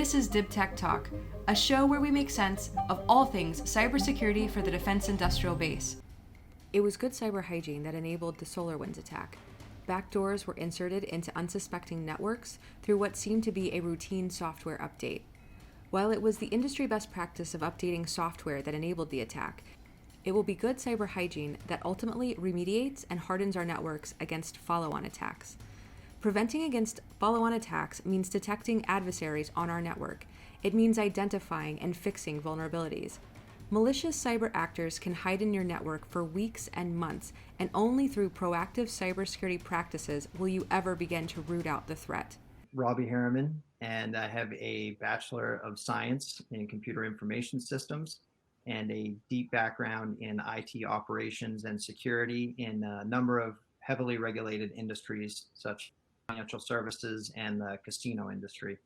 This is DibTech Talk, a show where we make sense of all things cybersecurity for the defense industrial base. It was good cyber hygiene that enabled the SolarWinds attack. Backdoors were inserted into unsuspecting networks through what seemed to be a routine software update. While it was the industry best practice of updating software that enabled the attack, it will be good cyber hygiene that ultimately remediates and hardens our networks against follow-on attacks. Preventing against follow-on attacks means detecting adversaries on our network. It means identifying and fixing vulnerabilities. Malicious cyber actors can hide in your network for weeks and months, and only through proactive cybersecurity practices will you ever begin to root out the threat. Robbie Harriman, and I have a Bachelor of Science in Computer Information Systems and a deep background in IT operations and security in a number of heavily regulated industries such as financial services and the casino industry.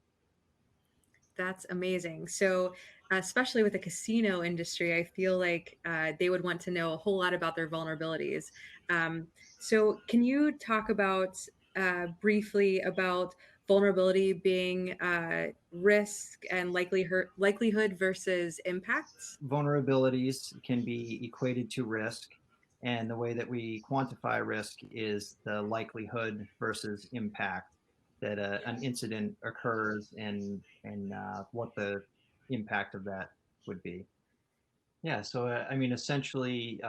That's amazing. So, especially with the casino industry, I feel like they would want to know a whole lot about their vulnerabilities. So, can you talk about briefly about vulnerability being risk and likelihood versus impacts? Vulnerabilities can be equated to risk, and the way that we quantify risk is the likelihood versus impact that an incident occurs and what the impact of that would be. Yeah, so I mean, essentially,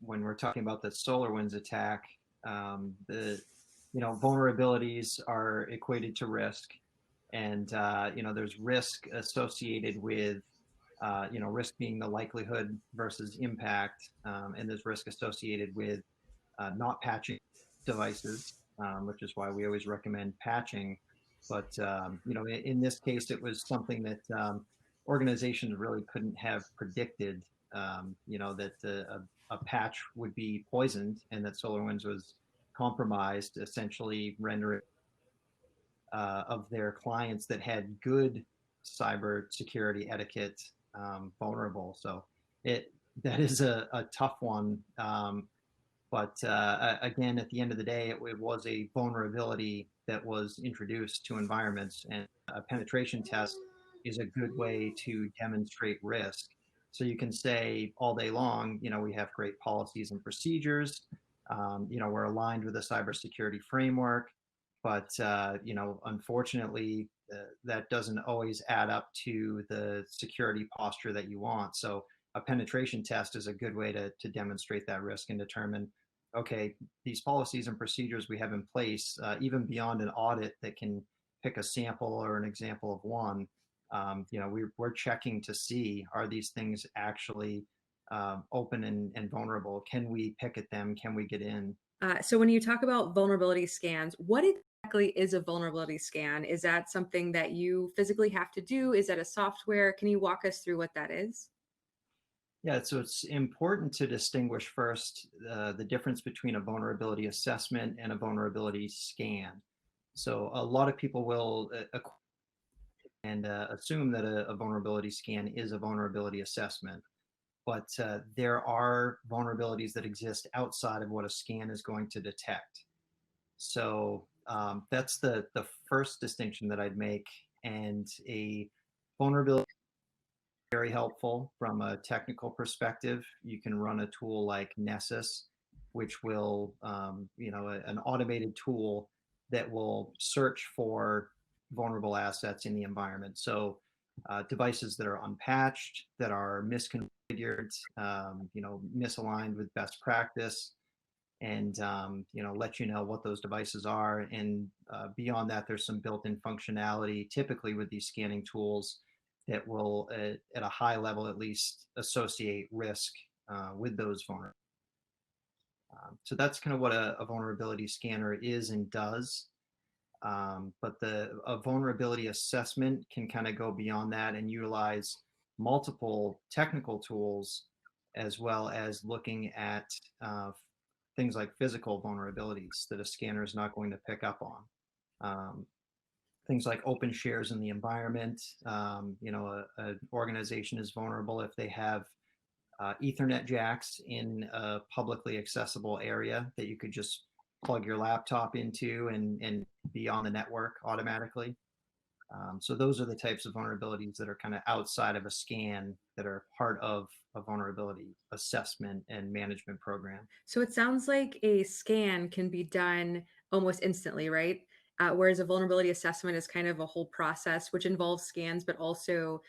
when we're talking about the SolarWinds attack, the vulnerabilities are equated to risk, and there's risk associated with risk being the likelihood versus impact, and there's risk associated with not patching devices, which is why we always recommend patching. But in this case, it was something that organizations really couldn't have predicted. That a patch would be poisoned and that SolarWinds was compromised, essentially rendering of their clients that had good cyber security etiquette vulnerable. So that is a tough one. But again, at the end of the day, it was a vulnerability that was introduced to environments, and a penetration test is a good way to demonstrate risk. So you can say all day long, we have great policies and procedures. We're aligned with a cybersecurity framework, but unfortunately, that doesn't always add up to the security posture that you want. So a penetration test is a good way to demonstrate that risk and determine, okay, these policies and procedures we have in place, even beyond an audit that can pick a sample or an example of one, we're checking to see, are these things actually open and vulnerable? Can we pick at them? Can we get in? So when you talk about vulnerability scans, what exactly is a vulnerability scan? Is that something that you physically have to do? Is that a software? Can you walk us through what that is? Yeah, so it's important to distinguish first the difference between a vulnerability assessment and a vulnerability scan. So a lot of people will assume that a vulnerability scan is a vulnerability assessment, but there are vulnerabilities that exist outside of what a scan is going to detect. So that's the first distinction that I'd make, and a vulnerability very helpful from a technical perspective. You can run a tool like Nessus, which will, an automated tool that will search for vulnerable assets in the environment. So devices that are unpatched, that are misconfigured, misaligned with best practice, and let you know what those devices are. And beyond that, there's some built-in functionality, typically with these scanning tools, that will, at a high level at least, associate risk with those vulnerabilities. So that's kind of what a vulnerability scanner is and does. But a vulnerability assessment can kind of go beyond that and utilize multiple technical tools, as well as looking at things like physical vulnerabilities that a scanner is not going to pick up on. Things like open shares in the environment. An organization is vulnerable if they have Ethernet jacks in a publicly accessible area that you could just plug your laptop into and be on the network automatically. So those are the types of vulnerabilities that are kind of outside of a scan that are part of a vulnerability assessment and management program. So it sounds like a scan can be done almost instantly, right? Whereas a vulnerability assessment is kind of a whole process, which involves scans, but also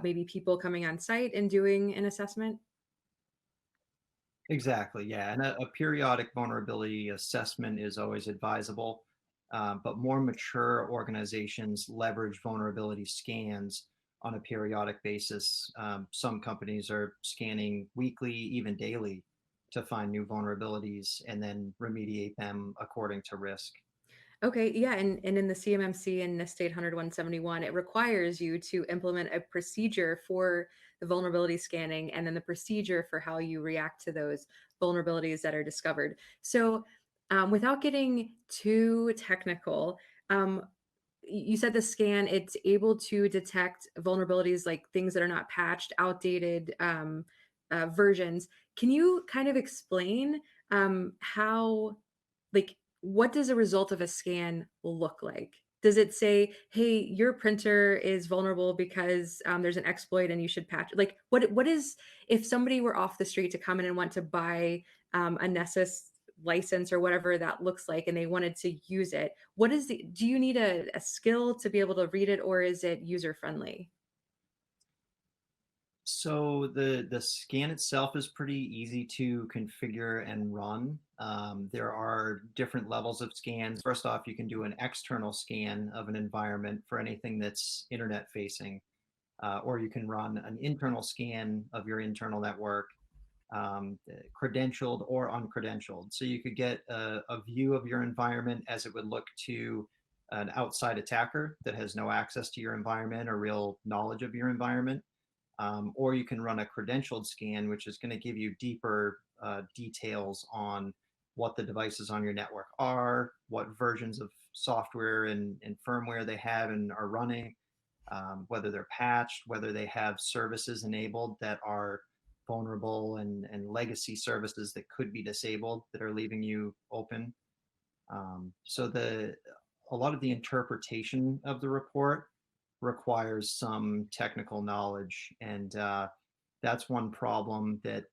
maybe people coming on site and doing an assessment. Exactly, yeah. And a periodic vulnerability assessment is always advisable, but more mature organizations leverage vulnerability scans on a periodic basis. Some companies are scanning weekly, even daily, to find new vulnerabilities and then remediate them according to risk. Okay, yeah, and in the CMMC and NIST 800-171, it requires you to implement a procedure for the vulnerability scanning and then the procedure for how you react to those vulnerabilities that are discovered. So, without getting too technical, um, you said the scan, it's able to detect vulnerabilities like things that are not patched, outdated versions. Can you kind of explain how, like, what does a result of a scan look like? Does it say, "Hey, your printer is vulnerable because there's an exploit and you should patch it"? Like, what is if somebody were off the street to come in and want to buy a Nessus license or whatever that looks like, and they wanted to use it? What is the? Do you need a skill to be able to read it, or is it user friendly? So the scan itself is pretty easy to configure and run. There are different levels of scans. First off, you can do an external scan of an environment for anything that's internet facing, or you can run an internal scan of your internal network, credentialed or uncredentialed. So you could get a view of your environment as it would look to an outside attacker that has no access to your environment or real knowledge of your environment. Or you can run a credentialed scan, which is going to give you deeper details on what the devices on your network are, what versions of software and firmware they have and are running, whether they're patched, whether they have services enabled that are vulnerable and legacy services that could be disabled that are leaving you open. So a lot of the interpretation of the report requires some technical knowledge, and that's one problem that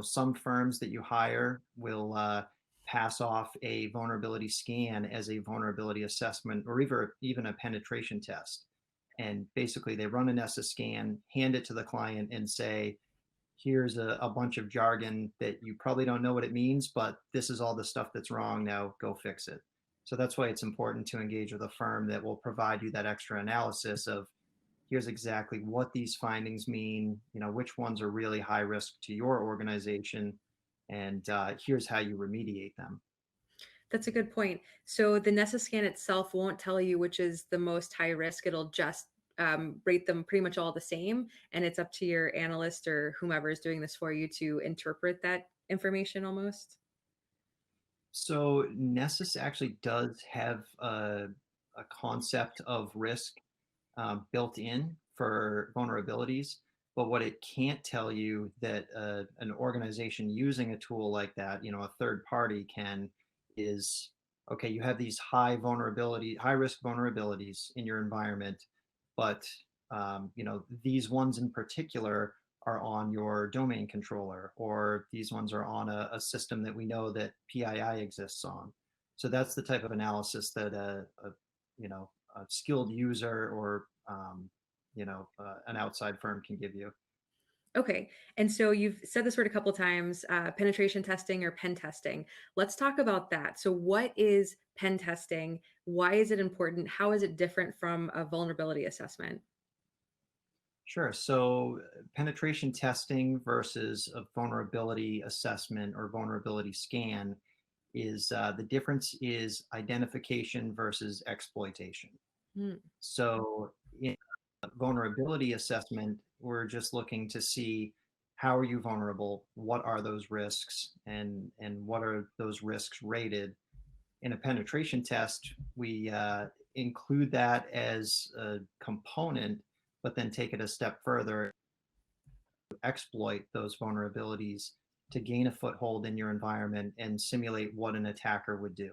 some firms that you hire will pass off a vulnerability scan as a vulnerability assessment or even a penetration test. And basically, they run an ESSA scan, hand it to the client, and say, here's a bunch of jargon that you probably don't know what it means, but this is all the stuff that's wrong. Now go fix it. So that's why it's important to engage with a firm that will provide you that extra analysis of here's exactly what these findings mean, which ones are really high risk to your organization, and here's how you remediate them. That's a good point. So the Nessa scan itself won't tell you which is the most high risk. It'll just rate them pretty much all the same. And it's up to your analyst or whomever is doing this for you to interpret that information almost. So Nessus actually does have a concept of risk built in for vulnerabilities. But what it can't tell you that an organization using a tool like that, a third party can, is okay, you have these high risk vulnerabilities in your environment, but these ones in particular are on your domain controller, or these ones are on a system that we know that PII exists on. So that's the type of analysis that a skilled user or an outside firm can give you. Okay. And so you've said this word a couple times, penetration testing or pen testing. Let's talk about that. So what is pen testing? Why is it important? How is it different from a vulnerability assessment? Sure. So penetration testing versus a vulnerability assessment or vulnerability scan is the difference is identification versus exploitation. Hmm. So in vulnerability assessment, we're just looking to see how are you vulnerable, what are those risks, and what are those risks rated. In a penetration test, we include that as a component, but then take it a step further, exploit those vulnerabilities to gain a foothold in your environment and simulate what an attacker would do.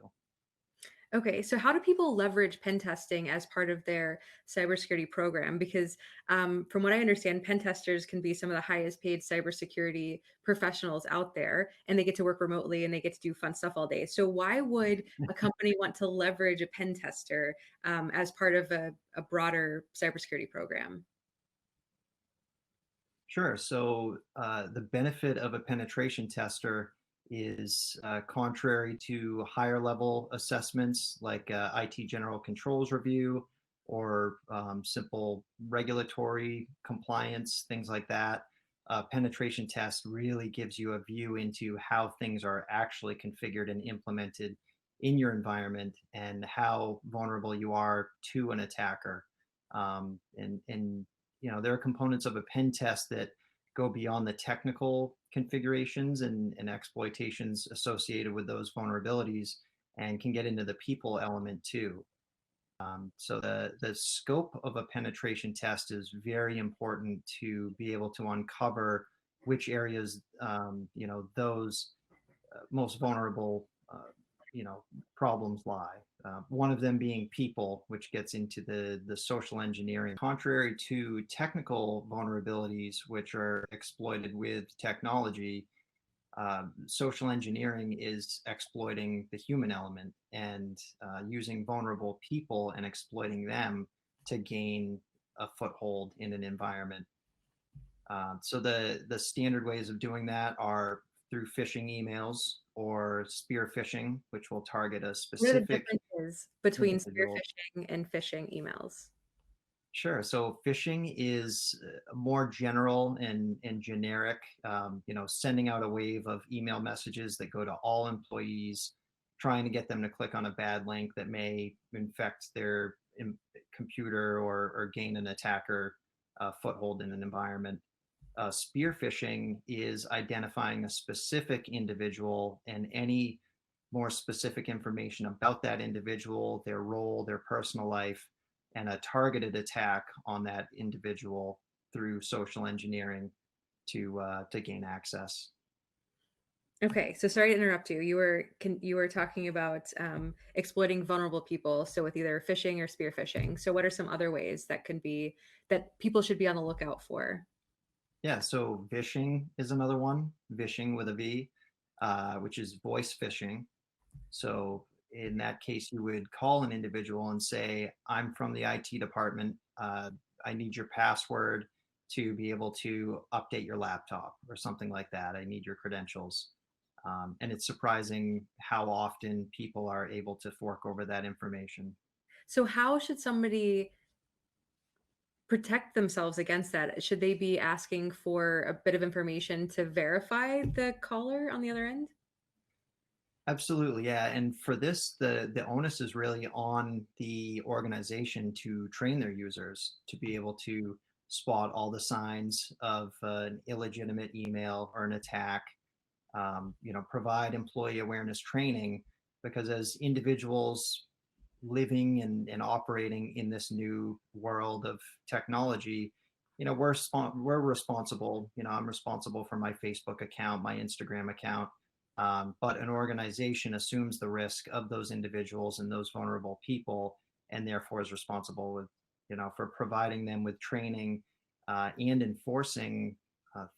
Okay, so how do people leverage pen testing as part of their cybersecurity program? Because from what I understand, pen testers can be some of the highest paid cybersecurity professionals out there, and they get to work remotely and they get to do fun stuff all day. So why would a company want to leverage a pen tester as part of a broader cybersecurity program? Sure. So the benefit of a penetration tester is contrary to higher level assessments like IT general controls review or simple regulatory compliance, things like that. Penetration test really gives you a view into how things are actually configured and implemented in your environment and how vulnerable you are to an attacker. And there are components of a pen test that go beyond the technical configurations and exploitations associated with those vulnerabilities and can get into the people element too. So the scope of a penetration test is very important to be able to uncover which areas those most vulnerable problems lie. One of them being people, which gets into the social engineering. Contrary to technical vulnerabilities, which are exploited with technology, social engineering is exploiting the human element and using vulnerable people and exploiting them to gain a foothold in an environment. So the standard ways of doing that are through phishing emails or spear phishing, which will target a What are the specific differences between spear individual. phishing and phishing emails? Sure. So phishing is more general and generic. Sending out a wave of email messages that go to all employees, trying to get them to click on a bad link that may infect their computer or gain an attacker foothold in an environment. Spear phishing is identifying a specific individual and any more specific information about that individual, their role, their personal life, and a targeted attack on that individual through social engineering to gain access. Okay, so sorry to interrupt you. You were talking about exploiting vulnerable people, so with either phishing or spear phishing. So what are some other ways that can be that people should be on the lookout for? Yeah, so vishing is another one, vishing with a V, which is voice phishing. So in that case, you would call an individual and say, I'm from the IT department. I need your password to be able to update your laptop or something like that. I need your credentials. And it's surprising how often people are able to fork over that information. So how should somebody protect themselves against that? Should they be asking for a bit of information to verify the caller on the other end? Absolutely, yeah. And for this, the onus is really on the organization to train their users to be able to spot all the signs of an illegitimate email or an attack. Provide employee awareness training because as individuals living and operating in this new world of technology, we're responsible. I'm responsible for my Facebook account, my Instagram account, but an organization assumes the risk of those individuals and those vulnerable people, and therefore is responsible for providing them with training and enforcing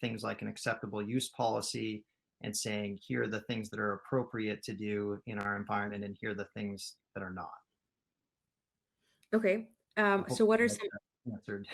things like an acceptable use policy and saying here are the things that are appropriate to do in our environment and here are the things that are not. Okay. So what are Hopefully some that answered.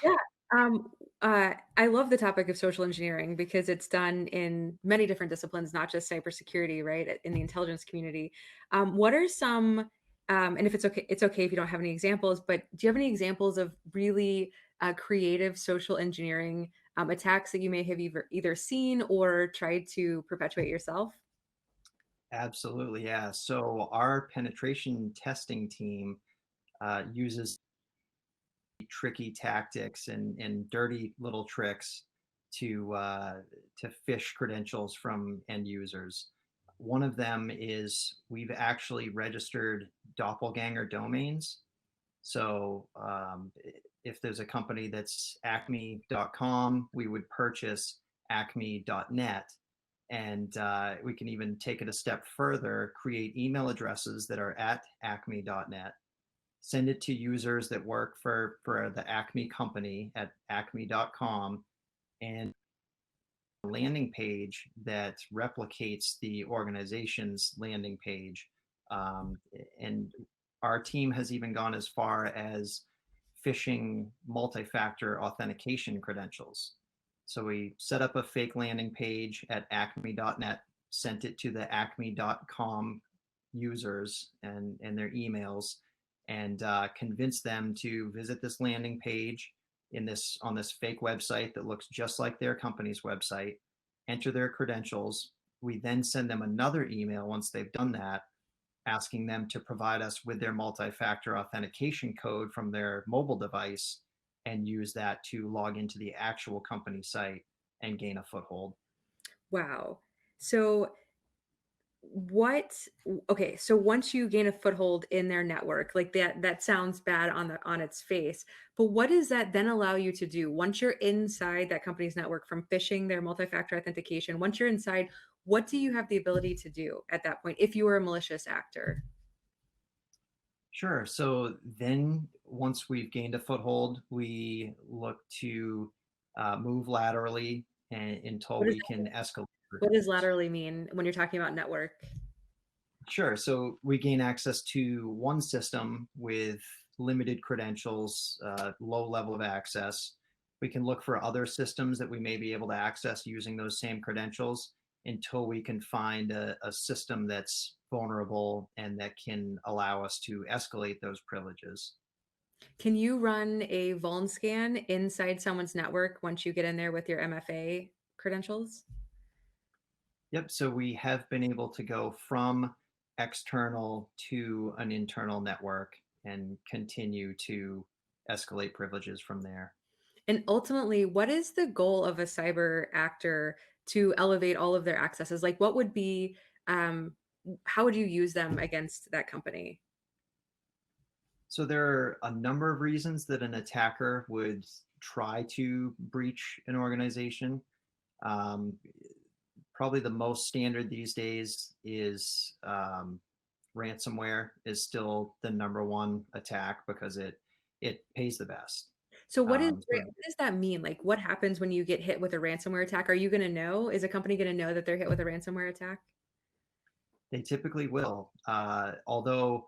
Yeah. Um, I love the topic of social engineering because it's done in many different disciplines, not just cybersecurity, right? In the intelligence community. What are some, and if it's okay if you don't have any examples, but do you have any examples of really creative social engineering attacks that you may have either seen or tried to perpetuate yourself? Absolutely, yeah. So our penetration testing team uses tricky tactics and dirty little tricks to phish credentials from end users. One of them is we've actually registered doppelganger domains. So if there's a company that's acme.com, we would purchase acme.net And we can even take it a step further, create email addresses that are at acme.net, send it to users that work for the Acme company at acme.com, and a landing page that replicates the organization's landing page. And our team has even gone as far as phishing multi-factor authentication credentials. So we set up a fake landing page at acme.net, sent it to the acme.com users and their emails, and convinced them to visit this landing page on this fake website that looks just like their company's website, enter their credentials. We then send them another email once they've done that, asking them to provide us with their multi-factor authentication code from their mobile device and use that to log into the actual company site and gain a foothold. Wow. So what okay, so once you gain a foothold in their network, like that sounds bad on its face, but what does that then allow you to do once you're inside that company's network from phishing their multi-factor authentication? Once you're inside, what do you have the ability to do at that point if you were a malicious actor? Sure. So then once we've gained a foothold, we look to move laterally until What does we can escalate. what does laterally mean when you're talking about network? Sure. So we gain access to one system with limited credentials, low level of access. We can look for other systems that we may be able to access using those same credentials until we can find a system that's vulnerable and that can allow us to escalate those privileges. Can you run a vuln scan inside someone's network once you get in there with your MFA credentials? Yep. So we have been able to go from external to an internal network and continue to escalate privileges from there. And ultimately, what is the goal of a cyber actor to elevate all of their accesses? Like, what would be, how would you use them against that company? So there are a number of reasons that an attacker would try to breach an organization. Um, Probably the most standard these days is ransomware is still the number one attack because it pays the best. So, So what does that mean? Like, what happens when you get hit with a ransomware attack? Are you going to know? Is a company going to know that they're hit with a ransomware attack? they typically will, although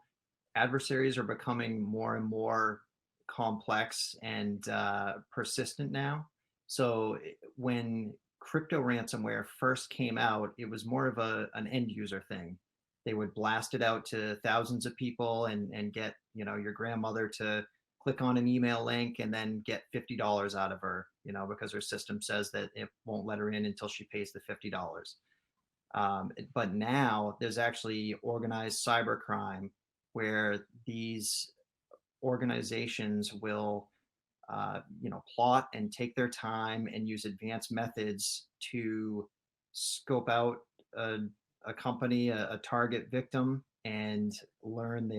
adversaries are becoming more and more complex and persistent now. So when crypto ransomware first came out, it was more of an end user thing. They would blast it out to thousands of people and get, your grandmother to click on an email link and then get $50 out of her, because her system says that it won't let her in until she pays the $50. But now there's actually organized cybercrime where these organizations will, plot and take their time and use advanced methods to scope out a, a company, a target victim, and learn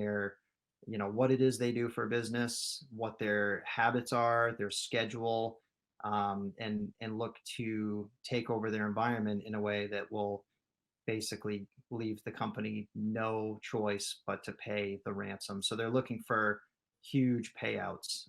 what it is they do for business, what their habits are, their schedule, and look to take over their environment in a way that will basically leave the company no choice but to pay the ransom. So they're looking for huge payouts,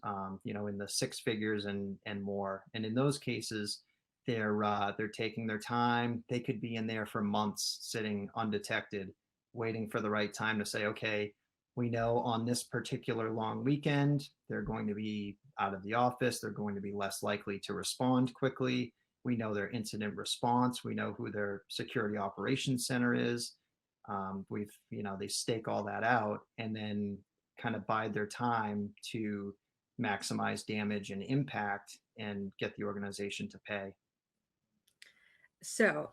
in the six figures and more. And in those cases, they're taking their time. They could be in there for months, sitting undetected, waiting for the right time to say, okay, we know on this particular long weekend they're going to be out of the office. They're going to be less likely to respond quickly. We know their incident response. We know who their security operations center is. They stake all that out and then kind of bide their time to maximize damage and impact and get the organization to pay. So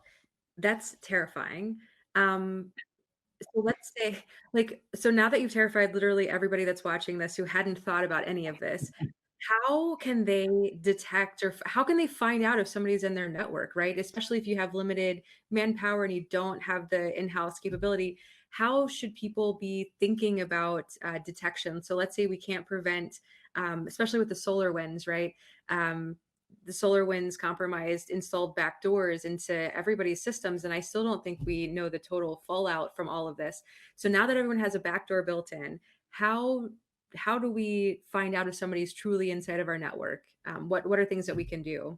that's terrifying. Um, so let's say, like, so now that you've terrified literally everybody that's watching this who hadn't thought about any of this, how can they detect or how can they find out if somebody's in their network, right? Especially if you have limited manpower and you don't have the in-house capability. How should people be thinking about detection? So let's say we can't prevent, especially with the solar winds, right? Um, the SolarWinds compromised installed backdoors into everybody's systems, and I still don't think we know the total fallout from all of this. So now that everyone has a backdoor built in, how how do we find out if somebody's truly inside of our network? What are things that we can do?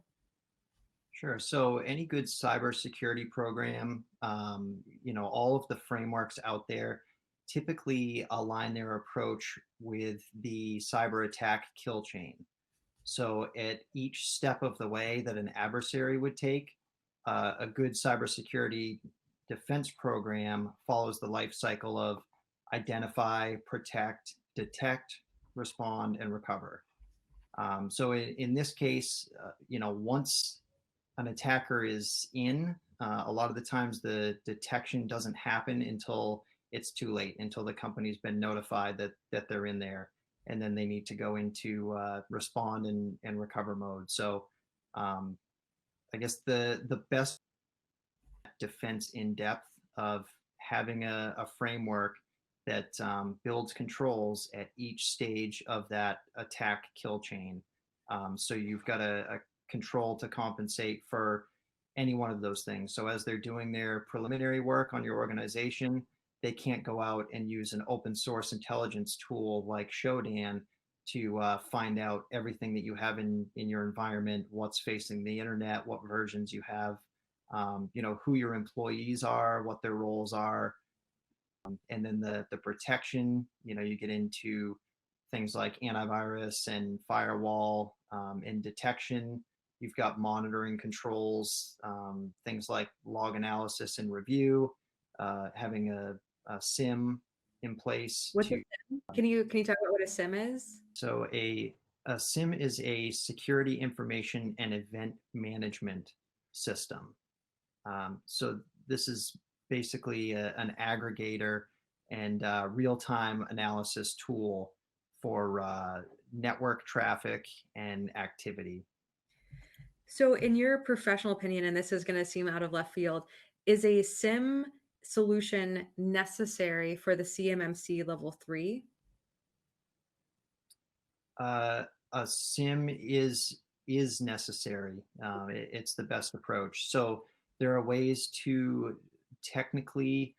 Sure. So any good cybersecurity program, all of the frameworks out there typically align their approach with the cyber attack kill chain. So at each step of the way that an adversary would take, a good cybersecurity defense program follows the life cycle of identify, protect, detect, respond, and recover. So in this case, once an attacker is in, a lot of the times the detection doesn't happen until it's too late, until the company's been notified that they're in there, and then they need to go into respond and recover mode. So um, I guess the best defense in depth of having a framework that builds controls at each stage of that attack kill chain. So you've got a control to compensate for any one of those things. So as they're doing their preliminary work on your organization, they can't go out and use an open source intelligence tool like Shodan to find out everything that you have in your environment, what's facing the internet, what versions you have, who your employees are, what their roles are, and then the protection. You get into things like antivirus and firewall and detection. You've got monitoring controls, things like log analysis and review, having a SIM in place What's a to. SIM? Can you talk about what a SIM is? So a SIM is a security information and event management system. So this is basically an aggregator and real-time analysis tool for network traffic and activity. So, in your professional opinion, and this is going to seem out of left field, is a SIM solution necessary for the CMMC level 3? A SIM is necessary. It's the best approach. So there are ways to technically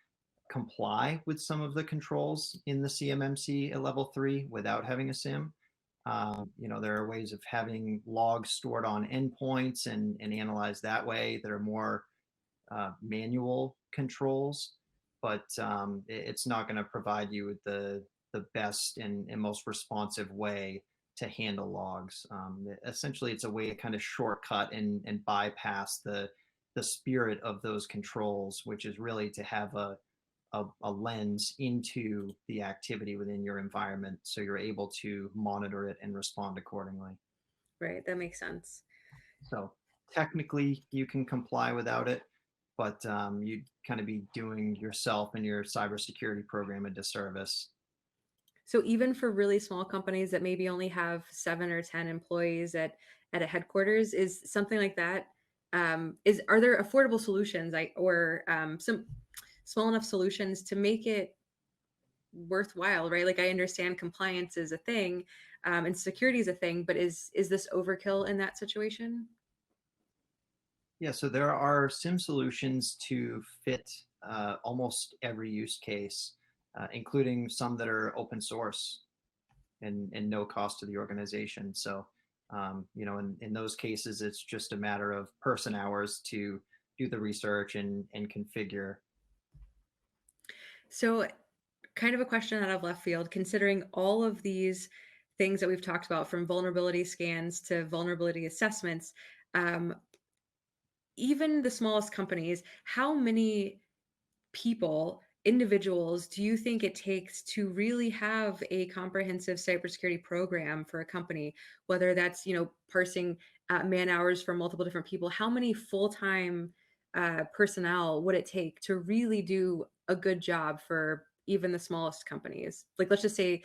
comply with some of the controls in the CMMC at level 3 without having a SIM. There are ways of having logs stored on endpoints and analyzed that way that are more manual controls, but it's not going to provide you with the best and most responsive way to handle logs. Essentially, it's a way to kind of shortcut and bypass the spirit of those controls, which is really to have a lens into the activity within your environment so you're able to monitor it and respond accordingly. Right, that makes sense. So technically, you can comply without it, but you'd kind of be doing yourself and your cybersecurity program a disservice. So, even for really small companies that maybe only have 7 or 10 employees at a headquarters, is something like that, is are there affordable solutions or some small enough solutions to make it worthwhile, right? Like I understand compliance is a thing, and security is a thing, but is this overkill in that situation? Yeah, so there are SIM solutions to fit almost every use case, including some that are open source and no cost to the organization. So, in those cases, it's just a matter of person hours to do the research and configure. So, kind of a question out of left field, considering all of these things that we've talked about, from vulnerability scans to vulnerability assessments, um, even the smallest companies, how many people, individuals, do you think it takes to really have a comprehensive cybersecurity program for a company? Whether that's, parsing man hours from multiple different people, how many full-time personnel would it take to really do a good job for even the smallest companies? Like, let's just say,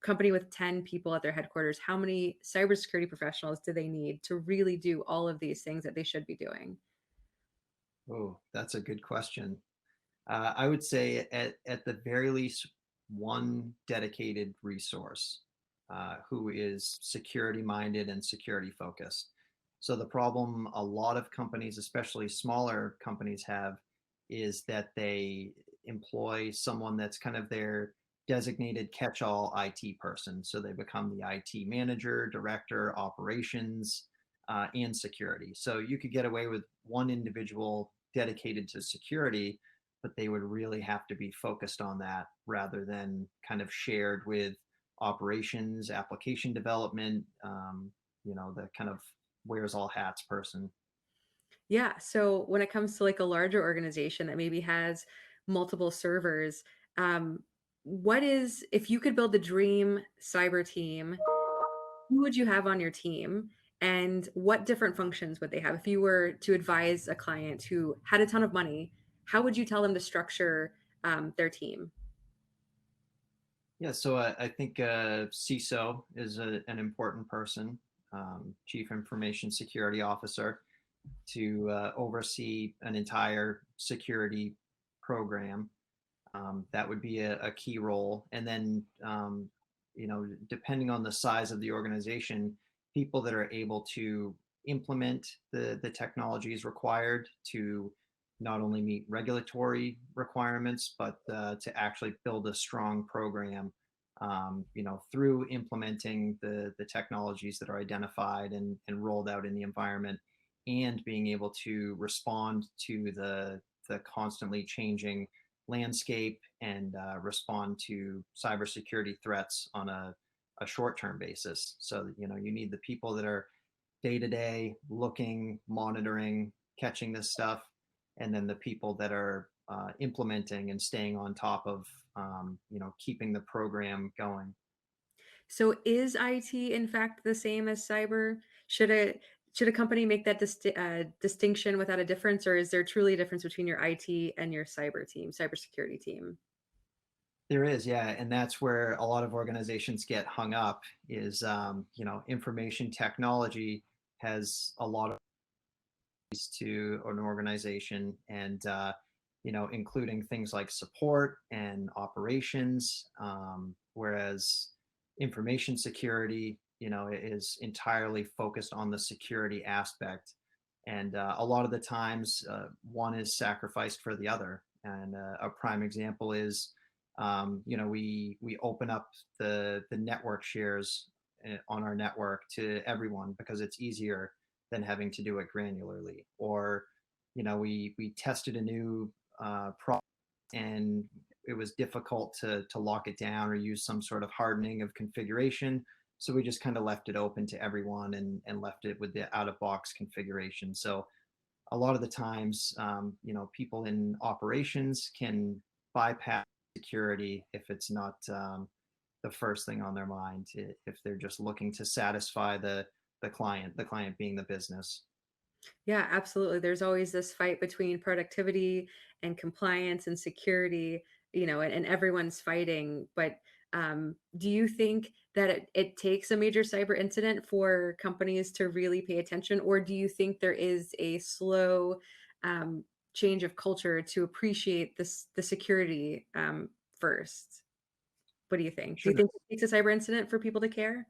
company with 10 people at their headquarters, how many cybersecurity professionals do they need to really do all of these things that they should be doing? Oh, that's a good question. I would say at the very least one dedicated resource who is security minded and security focused. So the problem a lot of companies, especially smaller companies, have is that they employ someone that's kind of their designated catch-all IT person. So they become the IT manager, director, operations, and security. So you could get away with one individual dedicated to security, but they would really have to be focused on that rather than kind of shared with operations, application development, the kind of wears all hats person. Yeah. So when it comes to like a larger organization that maybe has multiple servers, what is, if you could build the dream cyber team, who would you have on your team? And what different functions would they have? If you were to advise a client who had a ton of money, how would you tell them to structure their team? Yeah, so I think CISO is an important person, Chief Information Security Officer, to oversee an entire security program. That would be a key role. And then, depending on the size of the organization, people that are able to implement the technologies required to not only meet regulatory requirements, but to actually build a strong program, through implementing the technologies that are identified and rolled out in the environment, and being able to respond to the constantly changing landscape and respond to cybersecurity threats on a short-term basis. So you need the people that are day to day looking, monitoring, catching this stuff, and then the people that are implementing and staying on top of keeping the program going. So is IT in fact the same as cyber? Should a company make that distinction without a difference, or is there truly a difference between your IT and your cyber team, cybersecurity team? There is, yeah, and that's where a lot of organizations get hung up. Is information technology has a lot of to an organization, and including things like support and operations, whereas information security is entirely focused on the security aspect, and a lot of the times one is sacrificed for the other. And a prime example is we open up the network shares on our network to everyone because it's easier than having to do it granularly. Or we tested a new product, and it was difficult to lock it down or use some sort of hardening of configuration. So we just kind of left it open to everyone, and left it with the out of box configuration. So a lot of the times, people in operations can bypass security if it's not the first thing on their mind, if they're just looking to satisfy the client being the business. Yeah, absolutely. There's always this fight between productivity and compliance and security, and everyone's fighting. But do you think that it takes a major cyber incident for companies to really pay attention, or do you think there is a slow um, change of culture to appreciate the security first? What do you think? Do you Sure. think it takes a cyber incident for people to care?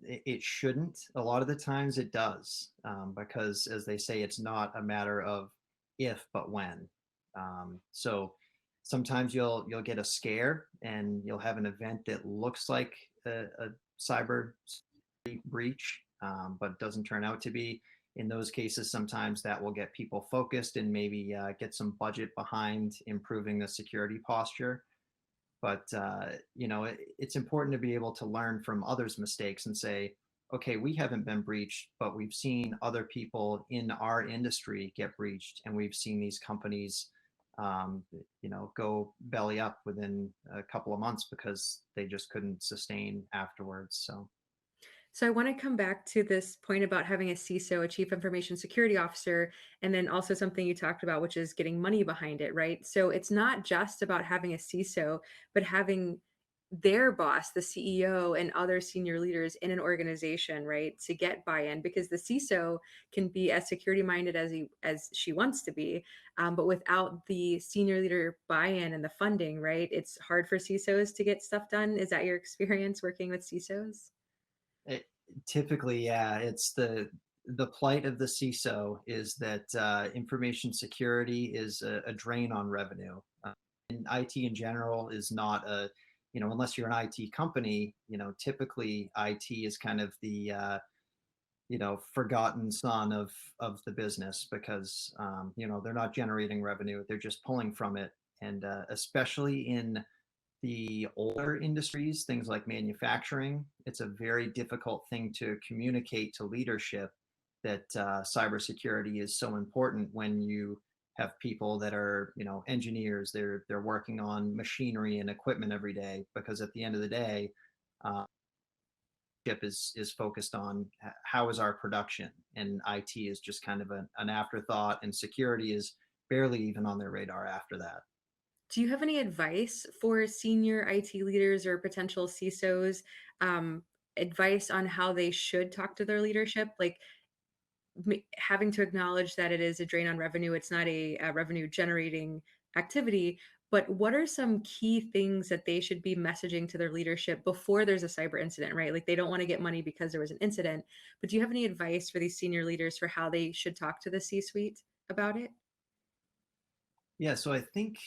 It shouldn't. A lot of the times it does, because, as they say, it's not a matter of if, but when. So sometimes you'll get a scare, and you'll have an event that looks like a cyber breach, but doesn't turn out to be. In those cases, sometimes that will get people focused and maybe get some budget behind improving the security posture. But it's important to be able to learn from others' mistakes and say, okay, we haven't been breached, but we've seen other people in our industry get breached, and we've seen these companies go belly up within a couple of months because they just couldn't sustain afterwards. So So I want to come back to this point about having a CISO, a chief information security officer, and then also something you talked about, which is getting money behind it, right? So it's not just about having a CISO, but having their boss, the CEO, and other senior leaders in an organization, right, to get buy-in, because the CISO can be as security minded as she wants to be, but without the senior leader buy-in and the funding, right, it's hard for CISOs to get stuff done. Is that your experience working with CISOs? it, Typically, yeah, it's the plight of the CISO is that information security is a drain on revenue. And IT in general is not a, unless you're an IT company, typically IT is kind of the forgotten son of the business because they're not generating revenue, they're just pulling from it. And especially in the older industries, things like manufacturing, it's a very difficult thing to communicate to leadership that cybersecurity is so important when you have people that are, engineers. They're working on machinery and equipment every day, because at the end of the day, uh, is focused on how is our production, and IT is just kind of an afterthought, and security is barely even on their radar after that. Do you have any advice for senior IT leaders or potential CISOs? Advice on how they should talk to their leadership? Like having to acknowledge that it is a drain on revenue, it's not a revenue generating activity. But what are some key things that they should be messaging to their leadership before there's a cyber incident, right? Like they don't want to get money because there was an incident. But do you have any advice for these senior leaders for how they should talk to the C suite about it? Yeah, so I think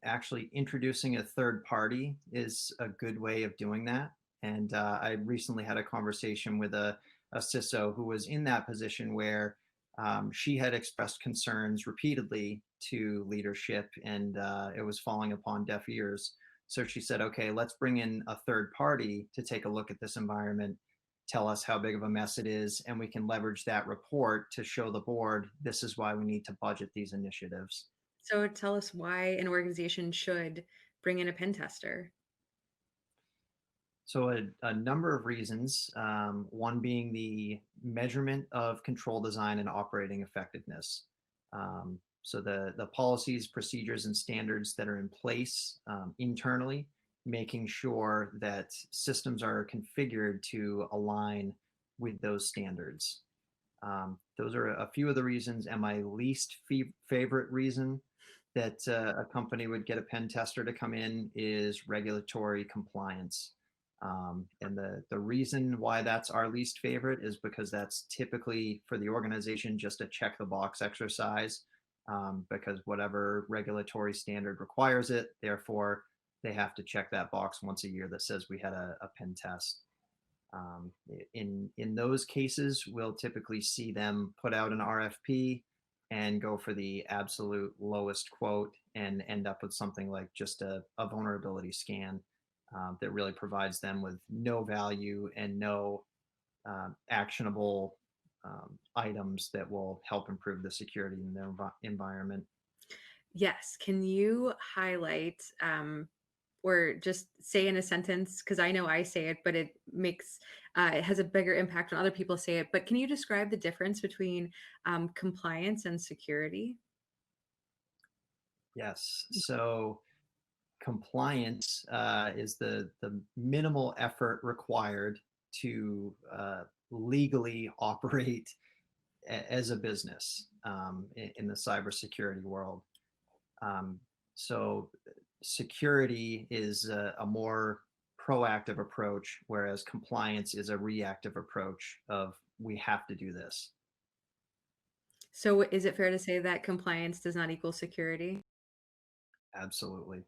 actually introducing a third party is a good way of doing that. And I recently had a conversation with a CISO who was in that position where she had expressed concerns repeatedly to leadership, and it was falling upon deaf ears. So she said, okay, let's bring in a third party to take a look at this environment, tell us how big of a mess it is, and we can leverage that report to show the board this is why we need to budget these initiatives. So tell us why an organization should bring in a pen tester. So a number of reasons, one being the measurement of control design and operating effectiveness. So the policies, procedures, and standards that are in place internally, making sure that systems are configured to align with those standards. Those are a few of the reasons. And my least favorite reason that a company would get a pen tester to come in is regulatory compliance. And the reason why that's our least favorite is because that's typically for the organization just a check the box exercise, because whatever regulatory standard requires it, therefore they have to check that box once a year that says we had a pen test. In those cases, we'll typically see them put out an RFP and go for the absolute lowest quote and end up with something like just a vulnerability scan that really provides them with no value and no actionable items that will help improve the security in their environment. Yes. Can you highlight or just say in a sentence? Because I know I say it, but it has a bigger impact when other people say it. But can you describe the difference between compliance and security? Yes. So compliance is the minimal effort required to legally operate as a business in the cybersecurity world. Um, so security is a more proactive approach, whereas compliance is a reactive approach of we have to do this. So is it fair to say that compliance does not equal security? Absolutely.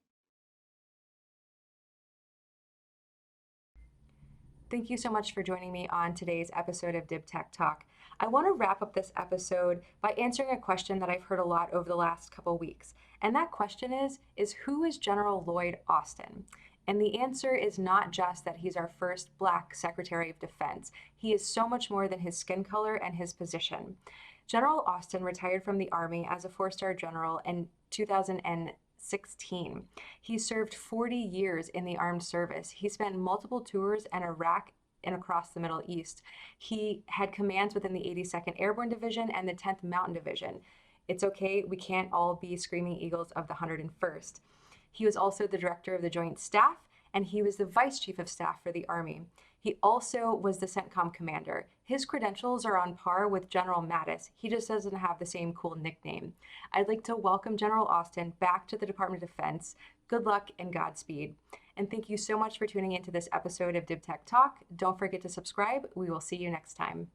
Thank you so much for joining me on today's episode of Dib Tech Talk. I want to wrap up this episode by answering a question that I've heard a lot over the last couple weeks. And that question is who is General Lloyd Austin? And the answer is not just that he's our first Black Secretary of Defense. He is so much more than his skin color and his position. General Austin retired from the Army as a four-star general in 2016. He served 40 years in the armed service. He spent multiple tours in Iraq and across the Middle East. He had commands within the 82nd Airborne Division and the 10th Mountain Division. It's okay, we can't all be screaming eagles of the 101st. He was also the director of the Joint Staff, and he was the vice chief of staff for the Army. He also was the CENTCOM commander. His credentials are on par with General Mattis. He just doesn't have the same cool nickname. I'd like to welcome General Austin back to the Department of Defense. Good luck and Godspeed. And thank you so much for tuning into this episode of DibTech Talk. Don't forget to subscribe. We will see you next time.